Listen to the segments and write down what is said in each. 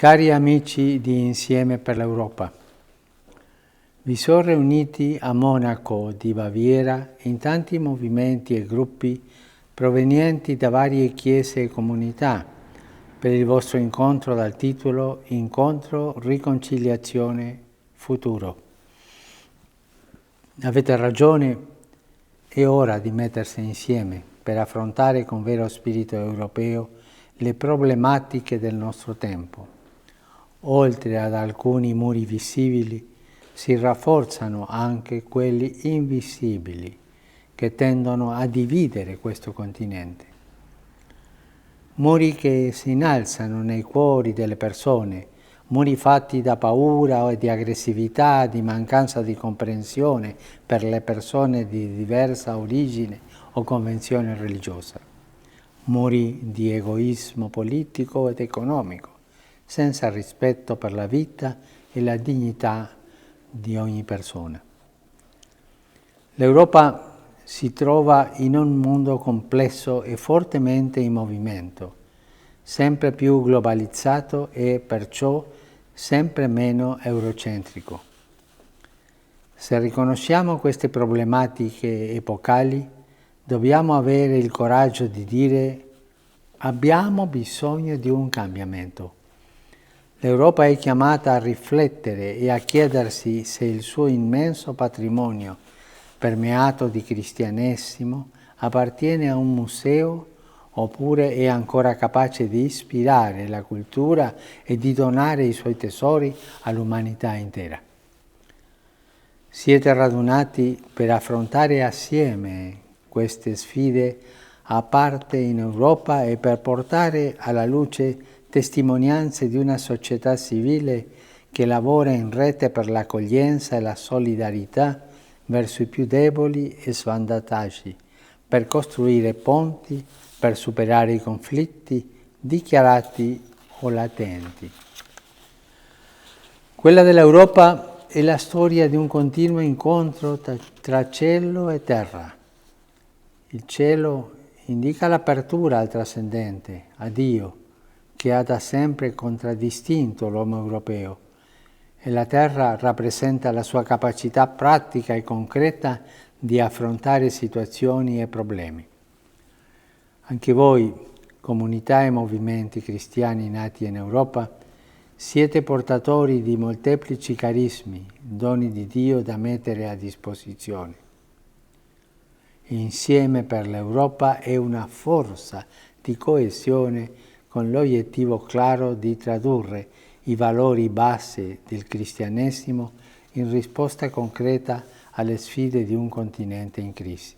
Cari amici di Insieme per l'Europa, vi sono riuniti a Monaco di Baviera in tanti movimenti e gruppi provenienti da varie chiese e comunità per il vostro incontro dal titolo Incontro, Riconciliazione, Futuro. Avete ragione, è ora di mettersi insieme per affrontare con vero spirito europeo le problematiche del nostro tempo. Oltre ad alcuni muri visibili, si rafforzano anche quelli invisibili che tendono a dividere questo continente. Muri che si innalzano nei cuori delle persone, muri fatti da paura o di aggressività, di mancanza di comprensione per le persone di diversa origine o convenzione religiosa. Muri di egoismo politico ed economico, senza rispetto per la vita e la dignità di ogni persona. L'Europa si trova in un mondo complesso e fortemente in movimento, sempre più globalizzato e perciò sempre meno eurocentrico. Se riconosciamo queste problematiche epocali, dobbiamo avere il coraggio di dire: abbiamo bisogno di un cambiamento. L'Europa è chiamata a riflettere e a chiedersi se il suo immenso patrimonio, permeato di cristianesimo, appartiene a un museo oppure è ancora capace di ispirare la cultura e di donare i suoi tesori all'umanità intera. Siete radunati per affrontare assieme queste sfide a parte in Europa e per portare alla luce testimonianze di una società civile che lavora in rete per l'accoglienza e la solidarietà verso i più deboli e svantaggiati, per costruire ponti, per superare i conflitti dichiarati o latenti. Quella dell'Europa è la storia di un continuo incontro tra cielo e terra. Il cielo indica l'apertura al trascendente, a Dio, che ha da sempre contraddistinto l'uomo europeo, e la terra rappresenta la sua capacità pratica e concreta di affrontare situazioni e problemi. Anche voi, comunità e movimenti cristiani nati in Europa, siete portatori di molteplici carismi, doni di Dio da mettere a disposizione. Insieme per l'Europa è una forza di coesione con l'obiettivo chiaro di tradurre i valori base del cristianesimo in risposta concreta alle sfide di un continente in crisi.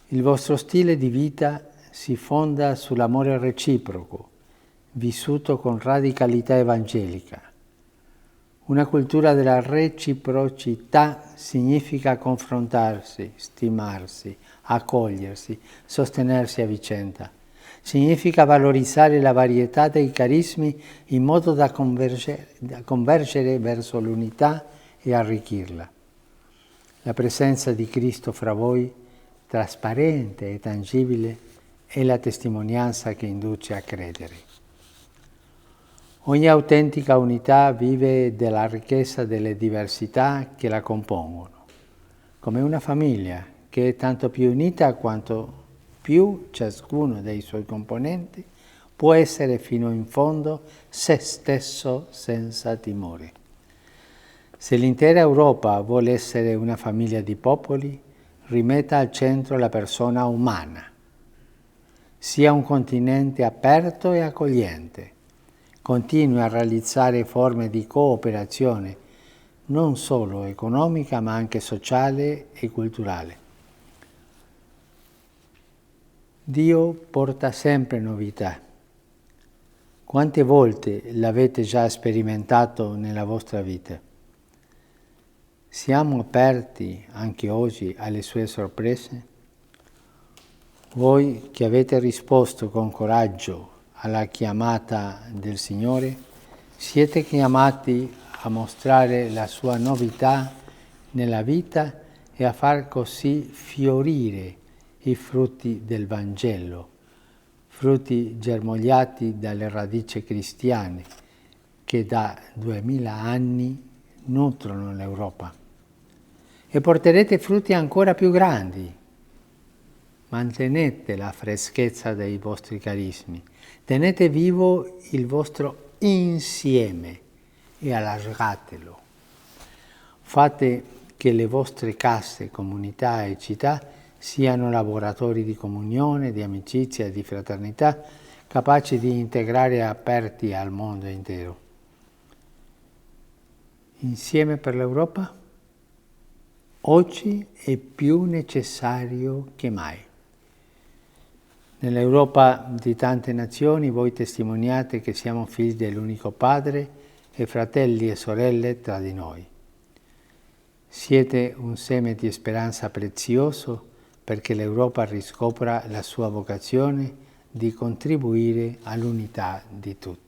Il vostro stile di vita si fonda sull'amore reciproco, vissuto con radicalità evangelica. Una cultura della reciprocità significa confrontarsi, stimarsi, accogliersi, sostenersi a vicenda. Significa valorizzare la varietà dei carismi in modo da convergere verso l'unità e arricchirla. La presenza di Cristo fra voi, trasparente e tangibile, è la testimonianza che induce a credere. Ogni autentica unità vive della ricchezza delle diversità che la compongono, come una famiglia che è tanto più unita quanto più ciascuno dei suoi componenti può essere fino in fondo se stesso senza timore. Se l'intera Europa vuole essere una famiglia di popoli, rimetta al centro la persona umana. Sia un continente aperto e accogliente. Continui a realizzare forme di cooperazione, non solo economica ma anche sociale e culturale. Dio porta sempre novità. Quante volte l'avete già sperimentato nella vostra vita? Siamo aperti anche oggi alle sue sorprese? Voi che avete risposto con coraggio alla chiamata del Signore, siete chiamati a mostrare la sua novità nella vita e a far così fiorire i frutti del Vangelo, frutti germogliati dalle radici cristiane che da 2000 anni nutrono l'Europa. E porterete frutti ancora più grandi. Mantenete la freschezza dei vostri carismi, tenete vivo il vostro insieme e allargatelo. Fate che le vostre case, comunità e città siano laboratori di comunione, di amicizia e di fraternità, capaci di integrare e aperti al mondo intero. Insieme per l'Europa? Oggi è più necessario che mai. Nell'Europa di tante nazioni voi testimoniate che siamo figli dell'unico Padre e fratelli e sorelle tra di noi. Siete un seme di speranza prezioso perché l'Europa riscopra la sua vocazione di contribuire all'unità di tutti.